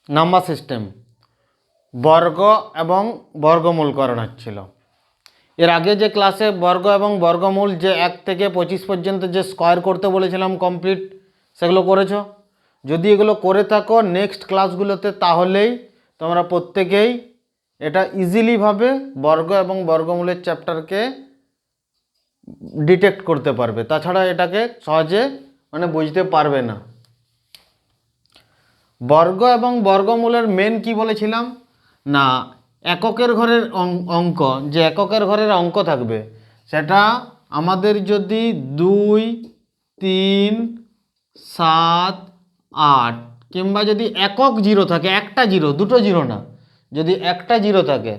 Number system, বর্গ এবং বর্গমূল করানো হচ্ছিল। এর আগে যে ক্লাসে বর্গ এবং বর্গমূল যে 1 থেকে 25 পর্যন্ত যে স্কোয়ার করতে বলেছিলাম কমপ্লিট, সেগুলো করেছো? যদি এগুলো করে থাকো নেক্সট ক্লাসগুলোতে, তাহলেই তোমরা প্রত্যেকেই এটা ইজিলিভাবে বর্গ এবং বর্গমূলের চ্যাপ্টারকে ডিটেক্ট করতে পারবে, তাছাড়া এটাকে সহজে বুঝতে পারবে না। বর্গ এবং বর্গমূলের মেন কি বলেছিলাম না, এককের ঘরের অঙ্ক, যে এককের ঘরের অঙ্ক থাকবে সেটা আমাদের যদি 2, 3, 7, 8 কিংবা যদি একক জিরো থাকে, একটা জিরো, দুটো জিরো না, যদি একটা জিরো থাকে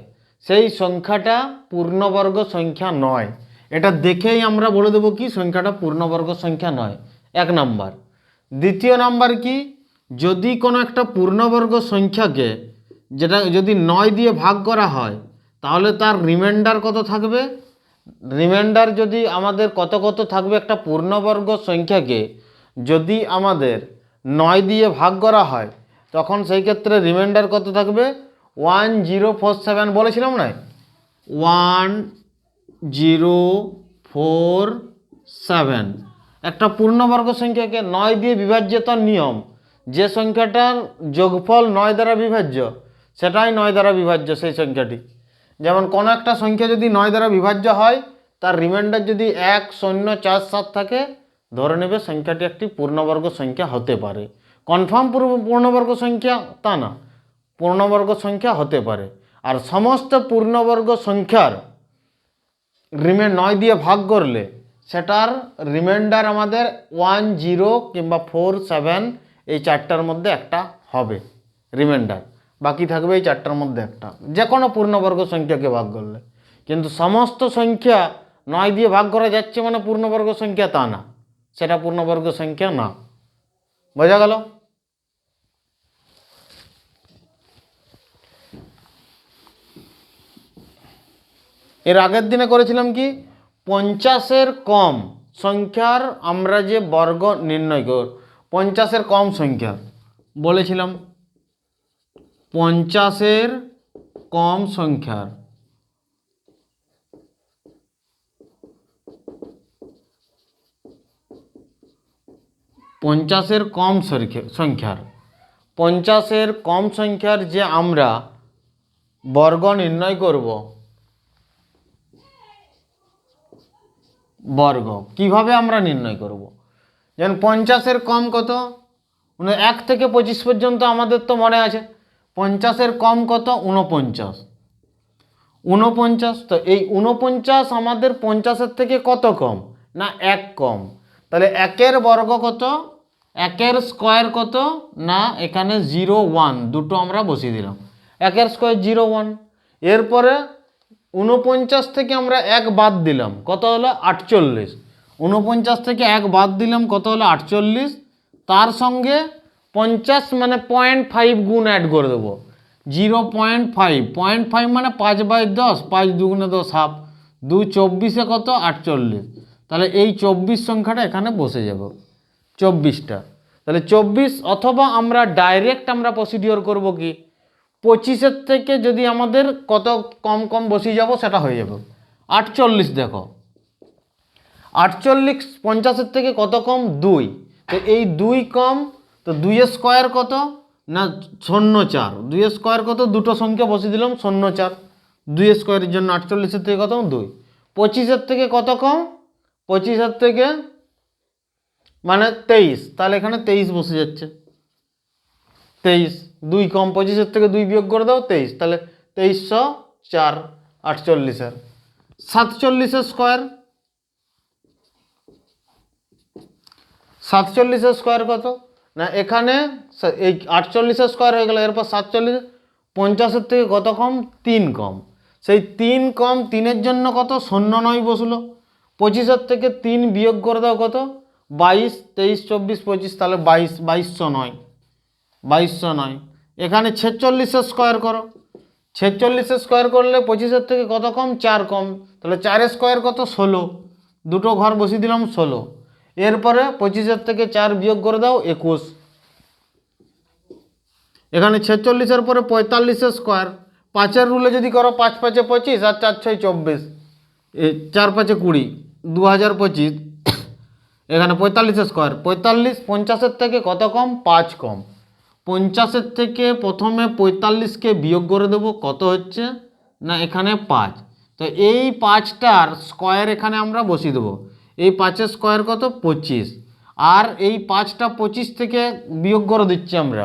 সেই সংখ্যাটা পূর্ণবর্গ সংখ্যা নয়। এটা দেখেই আমরা বলে দেবো কি সংখ্যাটা পূর্ণবর্গ সংখ্যা নয়, 1 নাম্বার। দ্বিতীয় নাম্বার কি, যদি কোনো একটা পূর্ণবর্গ সংখ্যাকে যেটা যদি 9 দিয়ে ভাগ করা হয় তাহলে তার রিমাইন্ডার কত থাকবে। রিমাইন্ডার যদি আমাদের কত কত থাকবে, একটা পূর্ণবর্গ সংখ্যাকে যদি আমাদের 9 দিয়ে ভাগ করা হয় তখন সেই ক্ষেত্রে রিমাইন্ডার কত থাকবে, 1047 বলেছিলাম না, 1047। একটা পূর্ণবর্গ সংখ্যাকে 9 দিয়ে বিভাজ্যতার নিয়ম, যে সংখ্যাটার যোগফল 9 দ্বারা বিভাজ্য সেটাই 9 দ্বারা বিভাজ্য সেই সংখ্যাটি। যেমন কোনো একটা সংখ্যা যদি 9 দ্বারা বিভাজ্য হয়, তার রিমাইন্ডার যদি 1047 থাকে, ধরে নেবে সংখ্যাটি একটি পূর্ণবর্গ সংখ্যা হতে পারে। কনফার্ম পূর্ণবর্গ সংখ্যা তা না, পূর্ণবর্গ সংখ্যা হতে পারে। আর সমস্ত পূর্ণবর্গ সংখ্যার 9 দিয়ে ভাগ করলে সেটার রিমাইন্ডার আমাদের 10 কিংবা 47, এই চারটার মধ্যে একটা হবে রিমাইন্ডার, বাকি থাকবে এই চারটার মধ্যে একটা, যে কোনো পূর্ণবর্গ সংখ্যাকে ভাগ করলে। কিন্তু সমস্ত সংখ্যা 9 দিয়ে ভাগ করা যাচ্ছে মানে পূর্ণবর্গ সংখ্যা তা না, সেটা পূর্ণবর্গ সংখ্যা না। বোঝা গেল? এর আগের দিনে করেছিলাম কি, 50-এর কম সংখ্যার আমরা যে বর্গ নির্ণয় কর, 50-এর কম সংখ্যা বলেছিলাম, 50-এর কম সংখ্যার পঞ্চাশের কম সংখ্যার যে আমরা বর্গ নির্ণয় করব, বর্গ কিভাবে আমরা নির্ণয় করব। যেমন 50-এর কম কত, 1 থেকে 25 পর্যন্ত আমাদের তো মনে আছে। 50-এর কম কত, 49। তো এই 49 আমাদের 50-এর থেকে কত কম না 1 কম। তাহলে 1-এর বর্গ কত, 1-এর স্কোয়ার কত না, এখানে 0, 1 দুটো আমরা বসিয়ে দিলাম, 1-এর স্কোয়ার 0, 1। এরপরে 49 থেকে আমরা 1 বাদ দিলাম, কত হলো 48। 49 থেকে 1 বাদ দিলাম, কত হলো 48। তার সঙ্গে 50 মানে 0.5 গুণ অ্যাড করে দেবো, 0.5 মানে 5/10, 5 দুগুণে 10, হাফ, 2 24-এ কত 48। তাহলে এই 24 সংখ্যাটা এখানে বসে যাবে, 24টা। তাহলে 24, অথবা আমরা ডাইরেক্ট আমরা প্রসিডিওর করব কি, 25-এর থেকে যদি আমাদের কত কম কম বসিয়ে যাব সেটা হয়ে যাবে 48। দেখো 48 50-এর থেকে কত কম, 2। তো এই 2 কম, তো 2-এর স্কোয়ার কত না 0.4, 2-এর স্কোয়ার কত, দুটো সংখ্যা বসিয়ে দিলাম 0.4, 2-এর স্কোয়ারের জন্য 48-এর থেকে কত 2। 25-এর থেকে কত কম, 25-এর থেকে মানে 23, তাহলে এখানে 23 বসে যাচ্ছে, 23। 2 কম, 25-এর থেকে 2 বিয়োগ করে দাও 23, তাহলে 2304 48-এর। 47-এর স্কোয়ার, 47-এর স্কোয়ার কত না, এখানে এই 48-এর স্কোয়ার হয়ে গেল, এরপর 47, 50-এর থেকে কত কম, 3 কম, সেই 3 কম, 3-এর জন্য কত 0.9 বসলো। 25-এর থেকে 3 বিয়োগ করে দাও কত, 22, 23, 24, 25, তাহলে 2209। এখানে 46-এর স্কোয়ার করো, 46-এর স্কোয়ার করলে 25-এর থেকে কত কম, 4 কম, তাহলে 4-এর স্কোয়ার কত 16, দুটো ঘর বসিয়ে দিলাম 16। এরপরে 25-এর থেকে 4 বিয়োগ করে দাও 21, এখানে 46-এর পরে 45-এর স্কোয়ার, 5-এর রুলে যদি করো 5 5 25 আর 4 6 24, 4 5 20, 2025। এখানে 45-এর স্কোয়ার, 45 50-এর থেকে কত কম? 5 কম। 50-এর থেকে প্রথমে 45কে বিয়োগ করে দেবো, কত হচ্ছে না এখানে 5। তো এই 5টার স্কোয়ার এখানে আমরা বসিয়ে দেবো। এই 5-এর স্কোয়ার কত? 25। আর এই 5টা 25 থেকে বিয়োগ করে দিচ্ছি আমরা,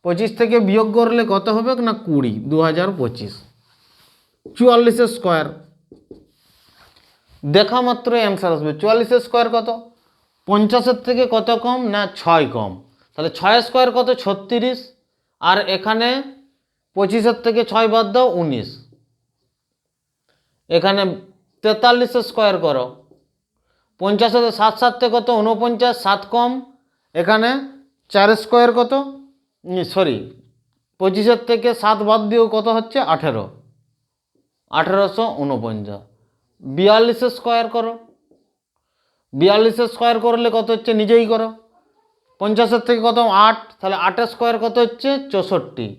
25 থেকে বিয়োগ করলে কত হবে না 20, 2025। 44-এর স্কোয়ার দেখা মাত্রই অ্যান্সার আসবে। 44-এর স্কোয়ার কত? 50-এর থেকে কত কম না 6 কম। তাহলে 6 স্কোয়ার কত? 36। আর এখানে 25-এর থেকে 6 বাদ দাও, 19। এখানে 43-এর স্কোয়ার করো, 50-এর 7 7 থেকে কত? 49, 7 কম। এখানে 4 স্কোয়ার কত? সরি, 25-এর থেকে 7 বাদ দিয়েও কত হচ্ছে? 18, 1849। 42-এর স্কোয়ার করো, 42-এর স্কোয়ার করলে কত হচ্ছে নিজেই করো। 50-এর থেকে কত? 8, তাহলে 8-এর স্কোয়ার কত হচ্ছে? 64।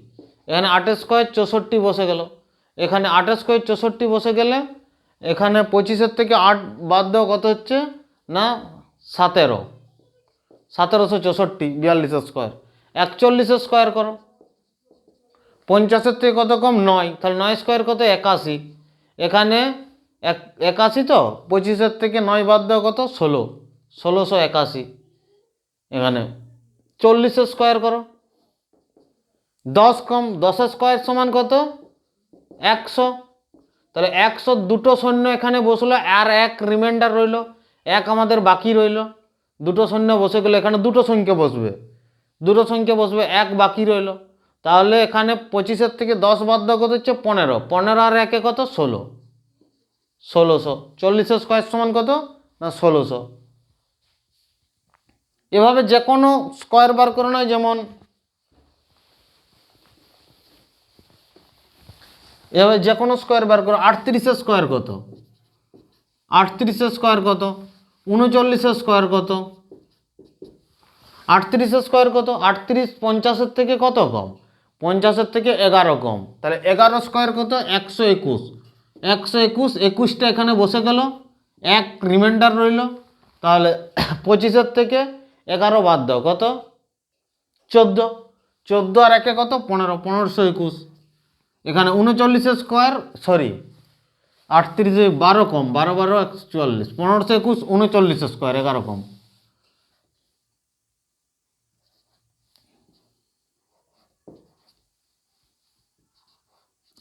এখানে 8-এর স্কোয়ার 64 বসে গেল। এখানে 8-এর স্কোয়ার 64 বসে গেলে এখানে 25-এর থেকে 8 বাদ দাও, কত হচ্ছে না 17, 1764। 42-এর স্কোয়ার। 41-এর স্কোয়ার করো, 50-এর থেকে কত কম? 9, তাহলে 9 স্কোয়ার কত? 81। এখানে 81 তো 25-এর থেকে 9 বাদ দাও, কত? 16, 1681। এখানে 40-এর স্কোয়ার করো, 10 কম, 10-এর স্কোয়ার সমান কত? 100। তাহলে 100 দুটো শূন্য এখানে বসলো, আর 1 রিমাইন্ডার রইল, 1 আমাদের বাকি রইল। দুটো শূন্য বসে গেলে এখানে দুটো সংখ্যা বসবে, দুটো সংখ্যা বসবে, 1 বাকি রইল। তাহলে এখানে 25-এর থেকে 10 বাদ দাও, কত হচ্ছে? 15, 15 আর 1 কত? 16, 1600। 40-এর স্কোয়ার সমান কত না 1600। এভাবে যে কোনো স্কোয়ার বার করে নয়, যেমন এভাবে যে কোনো স্কোয়ার বার করো। 38-এর স্কোয়ার কত? 38-এর স্কোয়ার কত? 39-এর স্কোয়ার কত? 38-এর স্কোয়ার কত? 38 50-এর থেকে কত কম? 50-এর থেকে 11 কম। তাহলে 11 স্কোয়ার কত? 121। 121, 21টা এখানে বসে গেল, 1 রিমাইন্ডার রইল। তাহলে 25-এর থেকে 11 বাদ দাও, কত? 14, 14 আর 1 কত? 15, 1521। এখানে 39-এর স্কোয়ার, সরি 38, 12 কম, 12 12 144, 1521, 39-এর স্কোয়ার, 11 কম।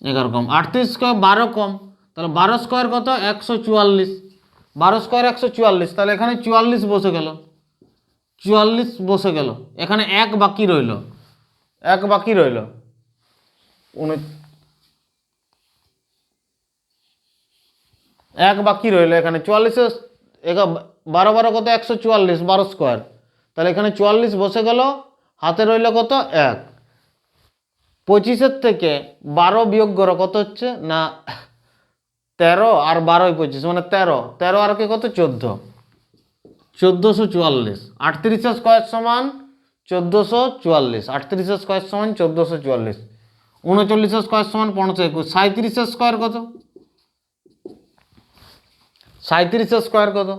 এরকম 38 স্কোয়ার 12 কম, তাহলে 12 স্কোয়ার কত? 144। 12 স্কোয়ার 144, তাহলে এখানে 44 বসে গেল, 44 বসে গেল। এখানে 1 বাকি রইল, 1 বাকি রইল, 1 বাকি রইল। এখানে 44-এর 12 12 কত? 144, 12 স্কোয়ার। তাহলে এখানে 44 বসে গেল, হাতে রইল কত? 1। 25-এর থেকে 12 বিয়োগ করো, কত হচ্ছে না 13, আর 12 25 মানে 13, 13 আর কে কত? 14, 1444। 38-এর স্কোয়ার সমান 1444, 38-এর স্কোয়ার সমান 1444। 39-এর স্কোয়ার সমান 1521। 37-এর স্কোয়ার কত? 37-এর স্কোয়ার কত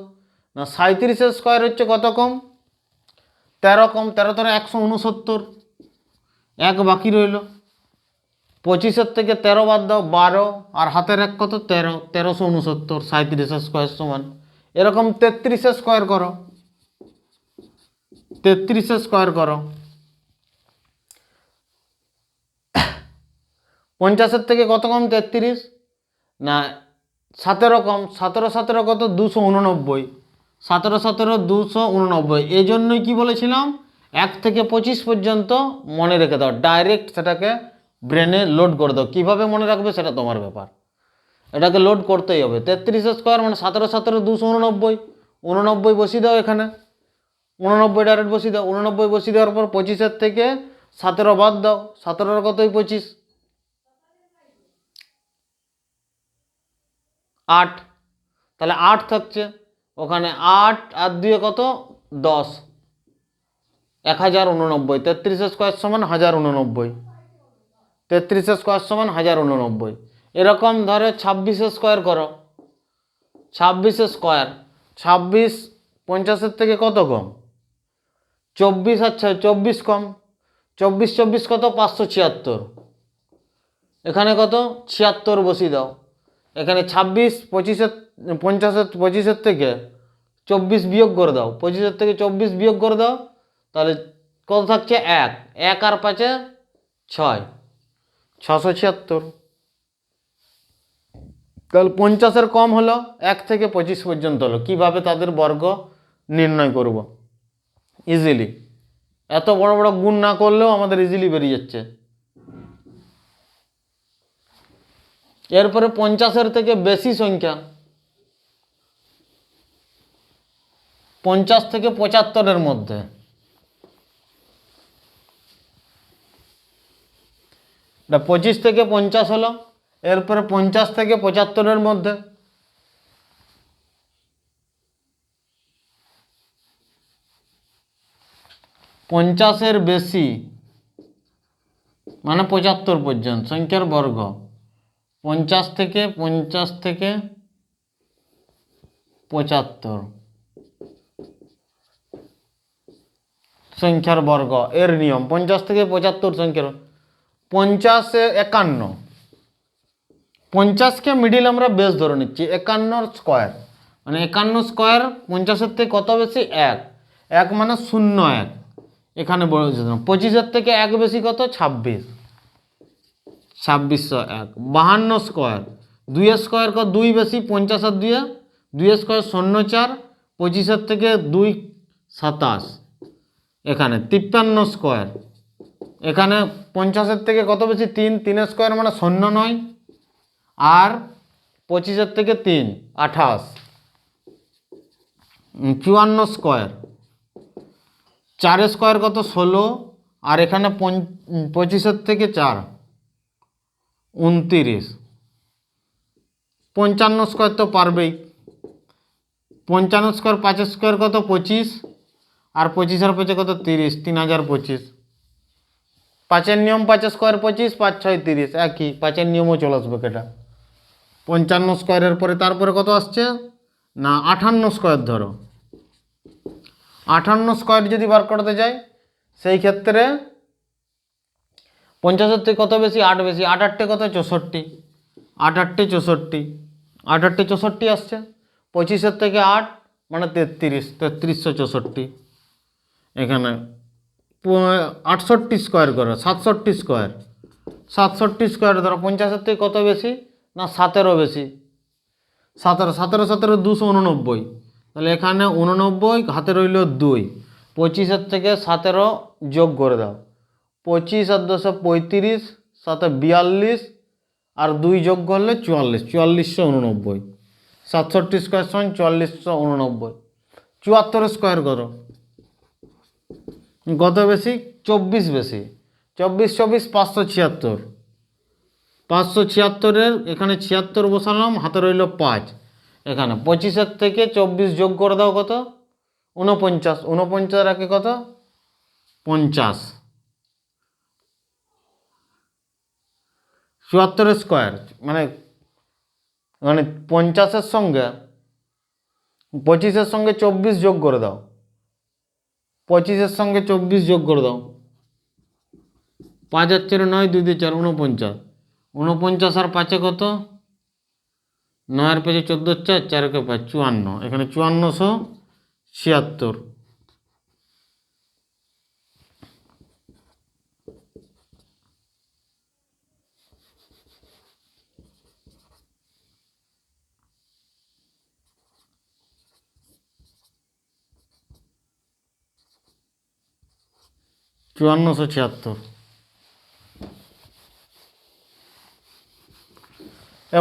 না 37-এর স্কোয়ার হচ্ছে কত কম? 13 কম, 13 13 169, 1 বাকি রইল। 25-এর থেকে 13 বাদ দাও, 12, আর হাতের 1 কত? 13, 1369। 37-এর স্কোয়ার সমান এরকম 33-এর স্কোয়ার করো, 33-এর স্কোয়ার করো। 50-এর থেকে কত কম? 33 না 17 কম, 17 17 কত? 289, 17 17 289। এই জন্যই কি বলেছিলাম 1 থেকে 25 পর্যন্ত মনে রেখে দাও, ডাইরেক্ট সেটাকে ব্রেনে লোড করে দাও। কীভাবে মনে রাখবে সেটা তোমার ব্যাপার, এটাকে লোড করতেই হবে। 33-এর স্কোয়ার মানে 17 17 289, 89 বসিয়ে দাও এখানে, 89 ডাইরেক্ট বসিয়ে দাও। 89 বসিয়ে দেওয়ার পর 25-এর থেকে 17 বাদ দাও, 17 কতই? 25, 8, তাহলে 8 থাকছে ওখানে, 8 আর 2 কত? 10, 1089, 33 স্কোয়ার সমান 1089, 33 স্কোয়ার সমান 1089। এরকম ধরে 26 স্কোয়ার করো, 26 স্কোয়ার, 26 50 থেকে কত কম? 24। আচ্ছা 24 কম, 24 24 কত? 576। এখানে কত? 76 বসিয়ে দাও। এখানে 26 25 50 25 থেকে 24 বিয়োগ করে দাও, 25 থেকে 24 বিয়োগ করে দাও, তাহলে কত থাকছে? 1 1 আর 5 6, 676। তাহলে 50-এর কম হলো, 1 থেকে 25 পর্যন্ত হলো। কিভাবে তাদের বর্গ নির্ণয় করব? ইজিলি, এত বড় বড় গুণ না করলেও আমাদের ইজিলি বেরিয়ে যাচ্ছে। এরপরে 50-এর থেকে বেশি সংখ্যা, 50 থেকে 75-এর মধ্যে, এটা 25 থেকে 50 হলো। এরপরে 50 থেকে 75-এর মধ্যে, 50-এর বেশি মানে 75 পর্যন্ত সংখ্যার বর্গ, 50 থেকে 75 সংখ্যার বর্গ এর নিয়ম। 50 থেকে 75 সংখ্যার 50 51, 50কে মিডিল আমরা বেস ধরে নিচ্ছি, 51 স্কোয়ার মানে 51 স্কোয়ার 50-এর থেকে কত বেশি? 1 1 মানে 0 1, এখানে বড় 25-এর থেকে 1 বেশি কত? 26, 2601। 52 স্কোয়ার, 2 স্কোয়ার কত? 2 বেশি, 50 আর 2 2 স্কোয়ার 04, 25-এর থেকে 2 27। এখানে 53 স্কোয়ার, এখানে 50-এর থেকে কত বেশি? 3 3 স্কোয়ার মানে 09, আর 25-এর থেকে 3 28। 54 স্কোয়ার, 4 স্কোয়ার কত? 16, আর এখানে 25-এর থেকে 4 29। 55 স্কোয়ার তো পারবেই, 55 স্কোয়ার 5 স্কোয়ার কত? 25, আর 25 আর 5 কত? 30, 3025। 5-এর নিয়ম 5 স্কোয়ার 25, 5 6 30, একই 5-এর নিয়মও চলে আসবে কেটা। 55 স্কোয়ারের পরে তারপরে কত আসছে না 58 স্কোয়ার ধরো। 58 স্কোয়ার যদি বার করতে যাই, সেই ক্ষেত্রে 50-এর থেকে কত বেশি? 8 বেশি, 8 8 কত? 64, 8 8 64, 8 8 64 আসছে। 25-এর থেকে 8 মানে 33, 3364। এখানে 68 স্কোয়ার করো, 67 স্কোয়ার, 67 স্কোয়ার ধরো। 50-এর থেকে কত বেশি? না 17 বেশি, 17 17 17 289, তাহলে এখানে 89 হাতে রইল 2। 25-এর থেকে 17 যোগ করে দাও, 25 আর 10 35, 7 42, আর 2 যোগ করলে 44, 4489। 67 স্কোয়ার সমান 4489। 74 স্কোয়ার করো, কত বেশি? 24 বেশি, 24 24 576, 576-এর এখানে 76 বসালাম, হাতে রইল 5। এখানে 25-এর থেকে 24 যোগ করে দাও, কত? 49, 49 রাখে কত? 50। 74 স্কোয়ার মানে মানে 50-এর সঙ্গে 25-এর সঙ্গে 24 যোগ করে দাও, 25-এর সঙ্গে 24 যোগ করে দাও। 5 আর 4 9, 2 2 4 49, 49 আর 5-এ কত? 9 আর 5 14 4 4 কে 5 54, এখানে 5476। চুয়ান্নশো ছিয়াত্তর।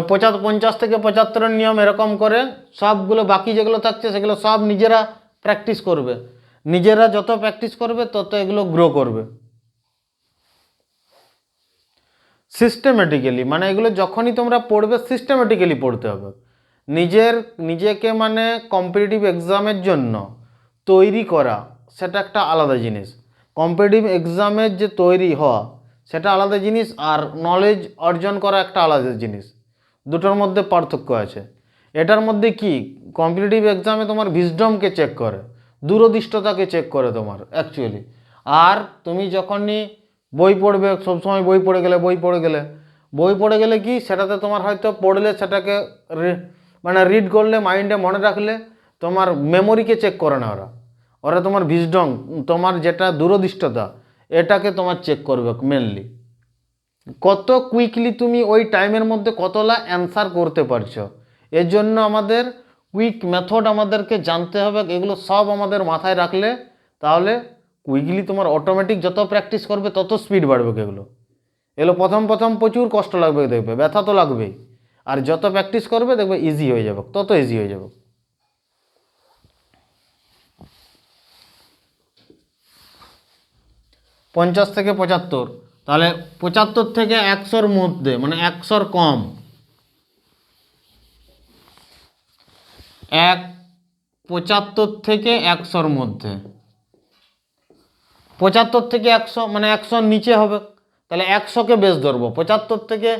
50 থেকে 75-এর নিয়ম এরকম করে সবগুলো বাকি যেগুলো থাকছে সেগুলো সব নিজেরা প্র্যাকটিস করবে। নিজেরা যত প্র্যাকটিস করবে তত এগুলো গ্রো করবে সিস্টেমেটিক্যালি। মানে এগুলো যখনই তোমরা পড়বে সিস্টেমেটিক্যালি পড়তে হবে। নিজেকে মানে কম্পিটিটিভ এক্সামের জন্য তৈরি করা, সেটা একটা আলাদা জিনিস। কম্পিটিটিভ এক্সামের যে তৈরি হওয়া সেটা আলাদা জিনিস, আর নলেজ অর্জন করা একটা আলাদা জিনিস, দুটোর মধ্যে পার্থক্য আছে। এটার মধ্যে কি কম্পিটিটিভ এক্সামে তোমার ভিজডমকে চেক করে, দূরদৃষ্টতাকে চেক করে তোমার অ্যাকচুয়ালি। আর তুমি যখনই বই পড়বে, সবসময় বই পড়ে গেলে কি সেটাতে তোমার হয়তো পড়লে সেটাকে মানে রিড করলে, মাইন্ডে মনে রাখলে, তোমার মেমোরিকে চেক করে না ওরা। ওরা তোমার ভিজডম, তোমার যেটা দূরদৃষ্টতা, এটাকে তোমার চেক করবে মেনলি। কত কুইকলি তুমি ওই টাইমের মধ্যে কতলা অ্যান্সার করতে পারছো। এর জন্য আমাদের কুইক মেথড আমাদেরকে জানতে হবে। এগুলো সব আমাদের মাথায় রাখলে তাহলে কুইকলি তোমার অটোমেটিক যত প্র্যাকটিস করবে তত স্পিড বাড়বে। এগুলো প্রথম প্রচুর কষ্ট লাগবে, দেখবে ব্যথা তো লাগবেই, আর যত প্র্যাকটিস করবে দেখবে ইজি হয়ে যাবে, তত ইজি হয়ে যাবে। পঞ্চাশ থেকে 75, তাহলে 75 থেকে 100-র মধ্যে, মানে 100-র কম, 75 থেকে 100-র মধ্যে। 75 থেকে 100 মানে 100-র নিচে হবে, তাহলে 100কে বেস ধরবো। 75 থেকে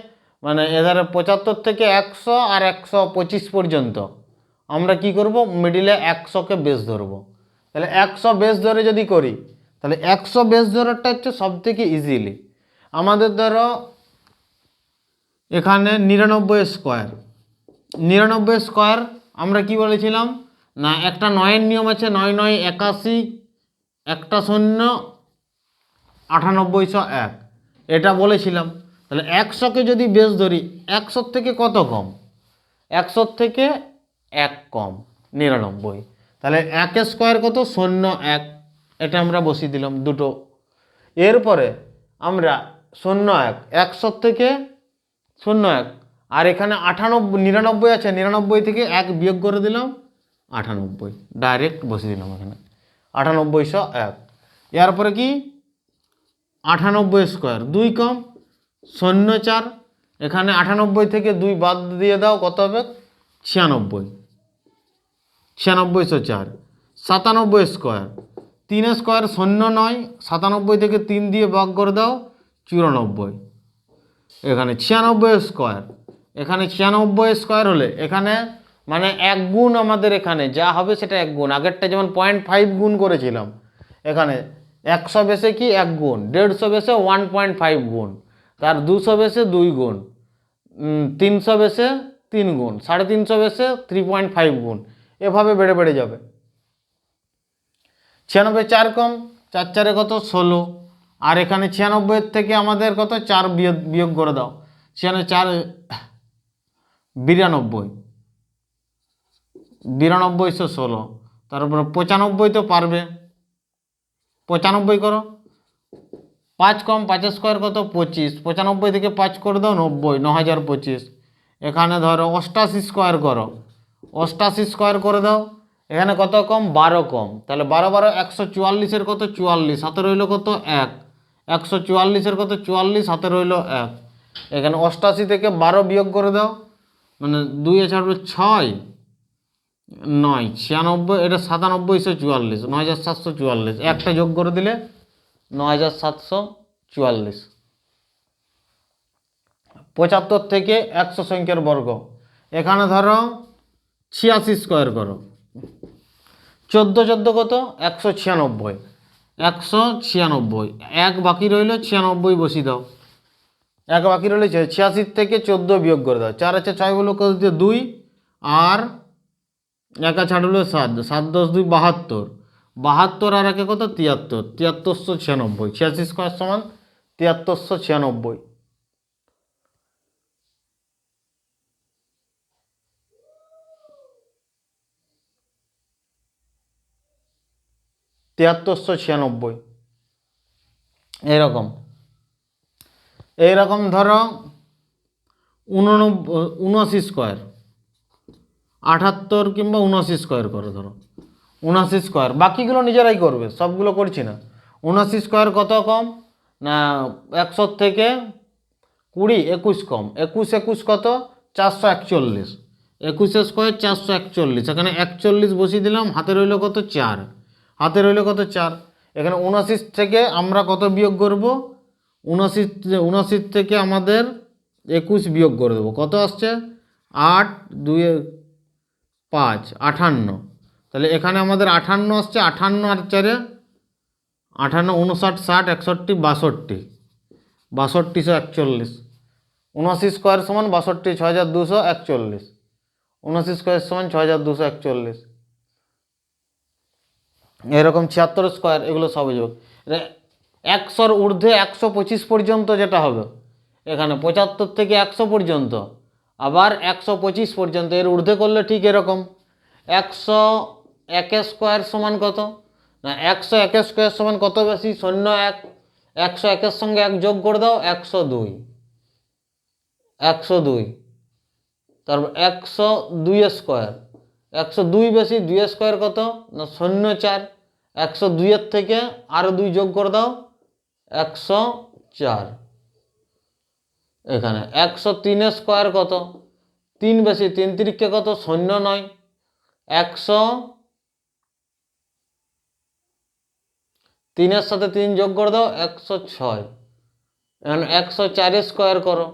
মানে এধারে 75 থেকে 100 আর 125 পর্যন্ত আমরা কি করব, মিডিলে 100কে বেস ধরবো। তাহলে 100 বেস ধরে যদি করি, তাহলে 100 বেস ধরাটা হচ্ছে সব থেকে ইজিলি। আমাদের ধরো এখানে 99 স্কোয়ার, 99 স্কোয়ার আমরা কি বলেছিলাম না, একটা 9-এর নিয়ম আছে, 9 9 81, একটা 0 9801, এটা বলেছিলাম। তাহলে 100কে যদি বেস ধরি, 100 থেকে কত কম, 100 থেকে 1 কম 99। তাহলে 1 স্কোয়ার কত, 0 1, এটা আমরা বসিয়ে দিলাম দুটো। এরপরে আমরা 0 1, 100 থেকে 0 1, আর এখানে 99 আছে, 99 থেকে 1 বিয়োগ করে দিলাম 98, ডাইরেক্ট বসিয়ে দিলাম এখানে 9801। এরপরে কি 98 স্কোয়ার, 2 কম 0 4, এখানে 98 থেকে 2 বাদ দিয়ে দাও, কত হবে 96, 9604। 97 স্কোয়ার, 3 স্কোয়ার 0 9, 97 থেকে 3 দিয়ে ভাগ করে দাও 94। এখানে 96 স্কোয়ার, এখানে 96 স্কোয়ার হলে এখানে মানে 1 গুণ, আমাদের এখানে যা হবে সেটা 1 গুণ। আগেরটা যেমন 0.5 গুণ করেছিলাম, এখানে 100 বেসে কি 1 গুণ, 150 বেসে 1.5 গুণ, তার 200 বেসে 2 গুণ, 300 বেসে 3 গুণ, 350 বেসে 3.5 গুণ, এভাবে বেড়ে বেড়ে যাবে। 96 4 কম, 4 4 কত 16, আর এখানে 96 থেকে আমাদের কত 4 বিয়োগ করে দাও, 96 4 92, 9216, তারপরে 95 তো পারবে, 95 করো, 5 কম, 5 স্কোয়ার কত 25, 95 থেকে 5 করে দাও 90, 9025। এখানে ধরো 88 স্কোয়ার করো, 88 স্কোয়ার করে দাও, এখানে কত কম 12 কম, তাহলে 12 12 144-এর কত 44, হাতে রইল কত 1, 144-এর কত 44, হাতে রইল 1। এখানে 88 থেকে 12 বিয়োগ করে দাও, মানে 2 এ ছাড়বে 6 9 96, এটা 9744, 9744, একটা যোগ করে দিলে 9744। 75 থেকে 100 সংখ্যার বর্গ, এখানে ধরো 86 স্কোয়ার করো, 14 14 কত 196, 196, 1 বাকি রইল 96 বসিয়ে দাও, 1 বাকি রইল 86 থেকে 14 বিয়োগ করে দাও, 4 আছে 6 হলো কত 2, আর 1 ছাড় হলো 7, 7 10 2 72, 72 আর 1 কত 73, 7396, 86 স্কোয়ার সমান 7396। 7396, এইরকম ধরো 79 স্কোয়ার, 78 কিংবা 79 স্কোয়ার করো, ধরো 79 স্কোয়ার, বাকিগুলো নিজেরাই করবে, সবগুলো করছি না। 79 স্কোয়ার কত কম না, 100 থেকে 20 21 কম, 21 21 কত 441, 21 স্কোয়ার 441, এখানে 41 বসিয়ে দিলাম, হাতে রইল কত 4, হাতে রইল কত 4। এখানে 79 থেকে আমরা কত বিয়োগ করব? 79 থেকে আমাদের 21 বিয়োগ করে দেবো। কত আসছে? 8 2 5 58। তাহলে এখানে আমাদের 58 আসছে। 58 আর 4 58, 59, 60, 61, 62, 6241। 79 স্কোয়ার সমান 62, 6241। 79 স্কোয়ার সমান 6241। এরকম 76 স্কোয়ার, এগুলো সব যোগ। 100-র ঊর্ধ্বে 125 পর্যন্ত যেটা হবে, এখানে 75 থেকে 100 পর্যন্ত, আবার 125 পর্যন্ত। এর ঊর্ধ্বে করলে ঠিক এরকম 101 স্কোয়ার সমান কত না, 101 স্কোয়ার সমান কত বেশি? 01। 101-এর সঙ্গে 1 যোগ করে দাও, 102। 102। তারপর 102 স্কোয়ার, 102 বেশি 2 স্কোয়ার কত না 04। 102-এর থেকে আরও 2 যোগ করে দাও, 104। এখানে 103 স্কোয়ার কত? 3 বেশি 3 তিরিকে কত? 09। 103-এর সাথে 3 যোগ করে দাও, 106। এখানে 104 স্কোয়ার করো,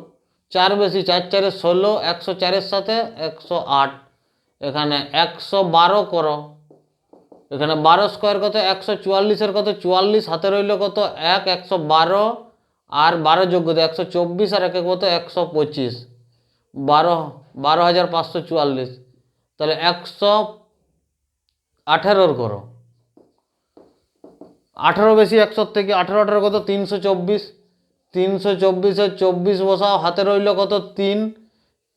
4 বেশি 4 4 16, 104-এর সাথে 108। এখানে 112 করো, এখানে 12 স্কোয়ার কত? 144-এর কত? 44। হাতে রইল কত? 1। 112 আর 12 যোগ করতে 124 আর 1 কত? 125। 12,544। তাহলে 118-র করো, 18 বেশি 100 থেকে 18 18 কত? 324। 324-এর 24 বসাও, হাতে রইল কত? 3।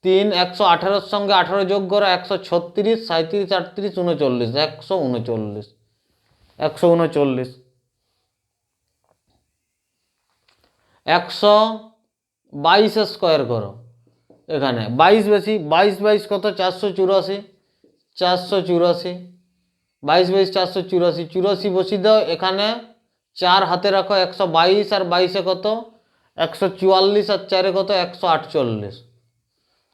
3 118-র সঙ্গে 18 যোগ করো, 136, 37, 38, 39, 139। 139। 122 স্কোয়ার করো, এখানে 22 বেশি 22 22 কত? 484। 484। 22 22 484। 84 বসিয়ে দাও, এখানে 4 হাতে রাখো, 122 আর 22-এ কত? 144 আর 4-এ কত? 148।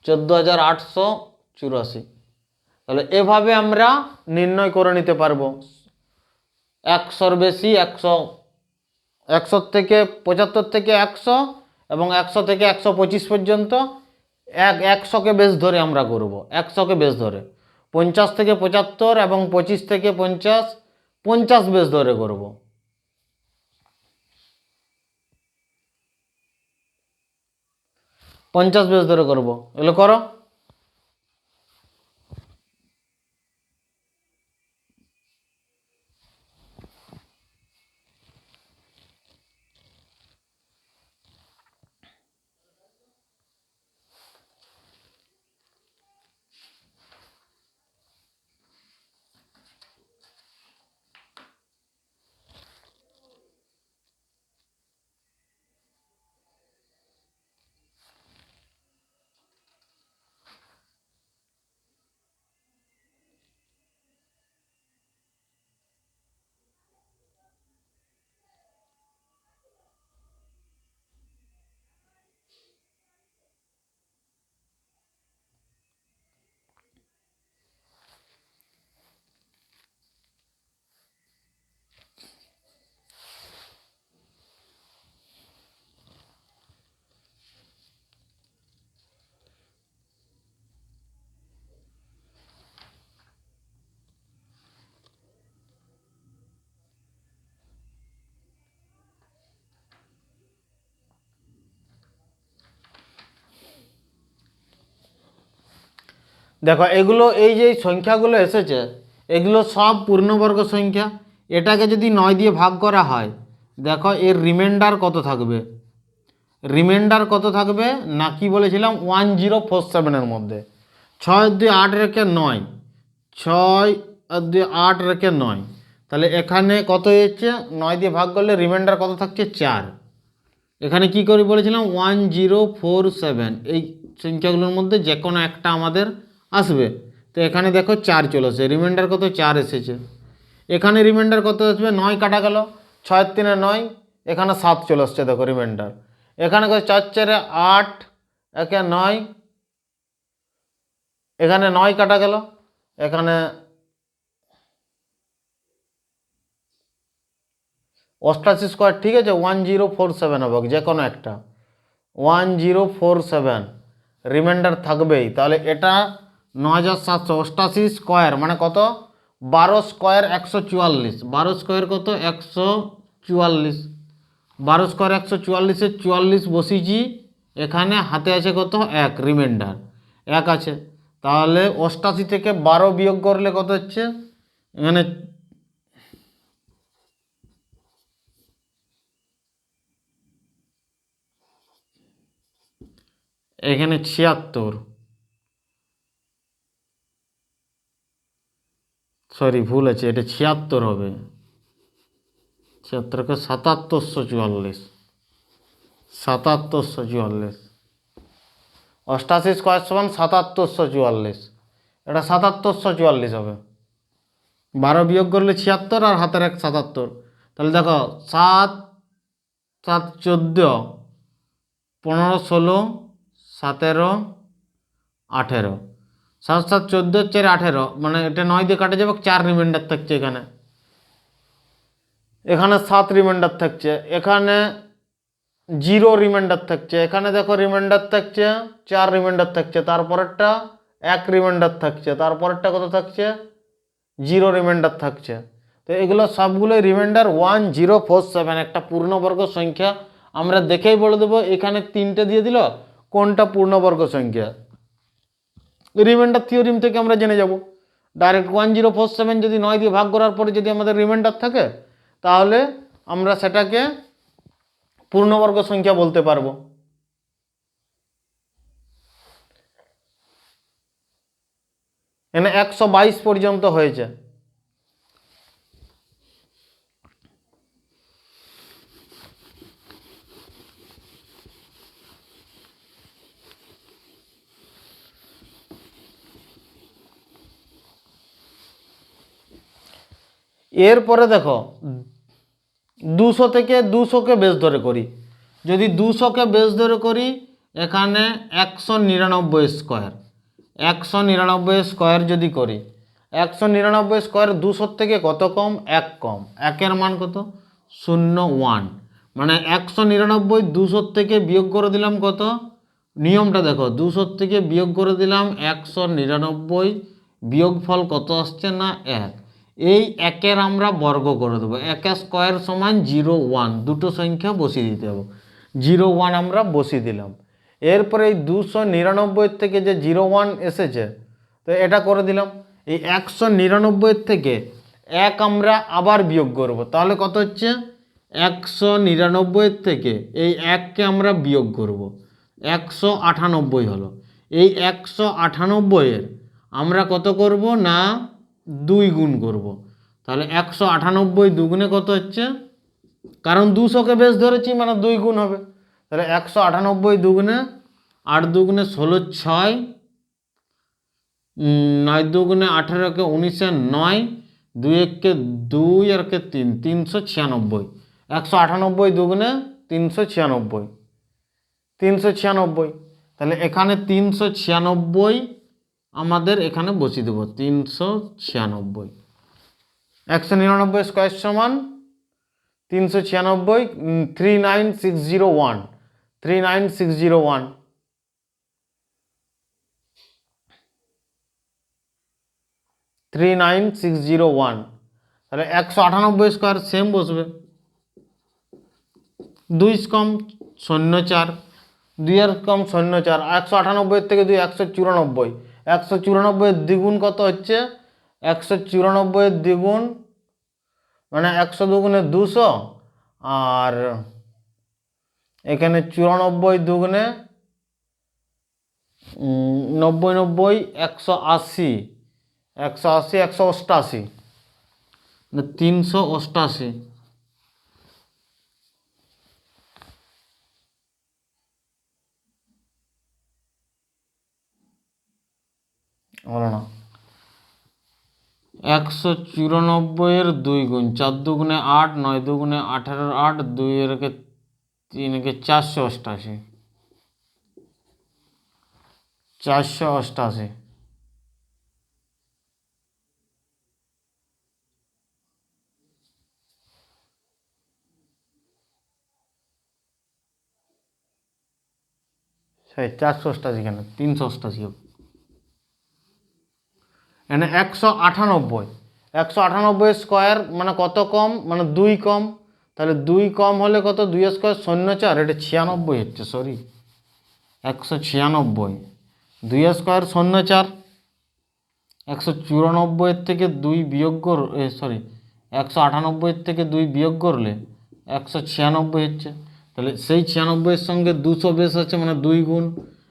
14,884। তাহলে এভাবে আমরা নির্ণয় করে নিতে পারবো 100-র বেশি 100, 100 থেকে 75 থেকে 100 এবং 100 থেকে 125 পর্যন্ত 100-কে বেশ ধরে আমরা করব। 100-কে বেশ ধরে 50 থেকে 75 এবং 25 থেকে 50, 50 বেশ ধরে করব। পঞ্চাশ বেশ ধরে করবো, এগুলো করো। দেখো এগুলো, এই যে সংখ্যাগুলো এসেছে, এগুলো সব পূর্ণবর্গ সংখ্যা। এটাকে যদি 9 দিয়ে ভাগ করা হয়, দেখো এর রিমাইন্ডার কত থাকবে? রিমাইন্ডার কত থাকবে না, কি বলেছিলাম 1047-এর মধ্যে 6 দিয়ে 8 রেখে 9, 6 দিয়ে 8 রেখে 9। তাহলে এখানে কত হচ্ছে? 9 দিয়ে ভাগ করলে রিমাইন্ডার কত থাকছে? 4। এখানে কি করে বলেছিলাম 1047, এই সংখ্যাগুলোর মধ্যে যে কোনো একটা আমাদের আসবে। তো এখানে দেখো 4 চলে আসে, রিমাইন্ডার কত? 4 এসেছে। এখানে রিমাইন্ডার কত আসবে? 9 কাটা গেল, 6 3 9, এখানে 7 চলে আসছে। দেখো রিমাইন্ডার এখানে 4 4 8, একে 9, এখানে 9 কাটা গেল, এখানে 88 স্কোয়ার, ঠিক আছে, 1047 হবে যে কোনো একটা, 1047 রিমাইন্ডার থাকবেই। তাহলে এটা 9788 স্কোয়ার মানে কত, 12 স্কোয়ার 144, 12 স্কোয়ার কত 144, 12 স্কোয়ার 144-এ 44 বসিয়েছি, এখানে হাতে আছে কত 1, রিমাইন্ডার 1 আছে। তাহলে 88 থেকে 12 বিয়োগ করলে কত হচ্ছে, এখানে এখানে 76, সরি ভুল আছে, এটা 76 হবে, 76কে 7744, 7744, 88 স্কোয়ার সমান 7744, এটা 7744 হবে। 12 বিয়োগ করলে 76 আর হাতের 1 77, তাহলে দেখো 7 7 14, 15 16 17 18, 7 7 14 4 18, মানে এটা 9 দিয়ে কাটে যাবে, 4 রিমাইন্ডার থাকছে এখানে, এখানে 7 রিমাইন্ডার থাকছে, এখানে 0 রিমাইন্ডার থাকছে, এখানে দেখো রিমাইন্ডার থাকছে 4 রিমাইন্ডার থাকছে, তারপরেরটা 1 রিমাইন্ডার থাকছে, তারপরেরটা কত থাকছে 0 রিমাইন্ডার থাকছে। তো এগুলো সবগুলোই রিমাইন্ডার 1047, একটা পূর্ণবর্গ সংখ্যা। আমরা দেখেই বলে দেবো এখানে 3টে দিয়ে দিল কোনটা পূর্ণবর্গ সংখ্যা, রিমাইন্ডার থিওরিম থেকে আমরা জেনে যাব। ডাইরেক্ট 1047 যদি 9 দিয়ে ভাগ করার পরে যদি আমাদের রিমাইন্ডার থাকে, তাহলে আমরা সেটাকে পূর্ণবর্গ সংখ্যা বলতে পারবো। এখানে 122 পর্যন্ত হয়েছে। এরপরে দেখো 200 থেকে 200কে বেস ধরে করি, যদি 200কে বেস ধরে করি, এখানে 199 স্কোয়ার, 199 স্কোয়ার যদি করি, 199 স্কোয়ার 200 থেকে কত কম, 1 কম, 1-এর মান কত 01, মানে 199 200 থেকে বিয়োগ করে দিলাম কত, নিয়মটা দেখো 200 থেকে বিয়োগ করে দিলাম 199, বিয়োগফল কত আসছে না 1, এই 1-এর আমরা বর্গ করে দেবো, 1 স্কোয়ার সমান 01, দুটো সংখ্যা বসিয়ে দিতে হবে, 01 আমরা বসিয়ে দিলাম। এরপরে এই 299 থেকে যে 01 এসেছে, তো এটা করে দিলাম। এই 199 থেকে 1 আমরা আবার বিয়োগ করব, তাহলে কত হচ্ছে 199 থেকে এই 1কে আমরা বিয়োগ করব, 198 হলো। এই 198-এর আমরা কত করব না 2 গুণ করব, তাহলে 198 দুগুণে কত হচ্ছে, কারণ 200কে বেশ ধরেছি মানে 2 গুণ হবে, তাহলে 198 দুগুণে 8 দুগুণে 16 6, 9 দুগুণে 18, 19 9, 2 1 2 আর 3 396, 198 দুগুণে 396, 396, তাহলে এখানে 396 আমাদের এখানে বসিয়ে দেবো, 396, 199 স্কোয়ার সমান 396, 39601, 39601, 39601, তাহলে 198 স্কোয়ার সেম বসবে, 2 কম 04, 2 কম 04, 198 থেকে 2 194, 194 দ্বিগুণ কত হচ্ছে, 194 দ্বিগুণ মানে 100 দুগুণে 200, আর এখানে 94 দুগুণে 90 90 180, 180 188, 388 হলো না, 194-এর 2 গুণ, 4 দুগুণে 8, 9 দুগুণে 18, 8, 2 এর 3 488, 488, সেই 488 কেন 388 হবে। এখানে 198 স্কোয়ার মানে কত কম, মানে 2 কম, তাহলে 2 কম হলে কত, 2 স্কোয়ার 04, এটা 96 হচ্ছে, সরি 196, 2 স্কোয়ার 04, 194 থেকে 2 বিয়োগ সরি 198 থেকে 2 বিয়োগ করলে 196 হচ্ছে। তাহলে সেই 96-এর সঙ্গে 200 বেশ আছে, মানে 2 গুণ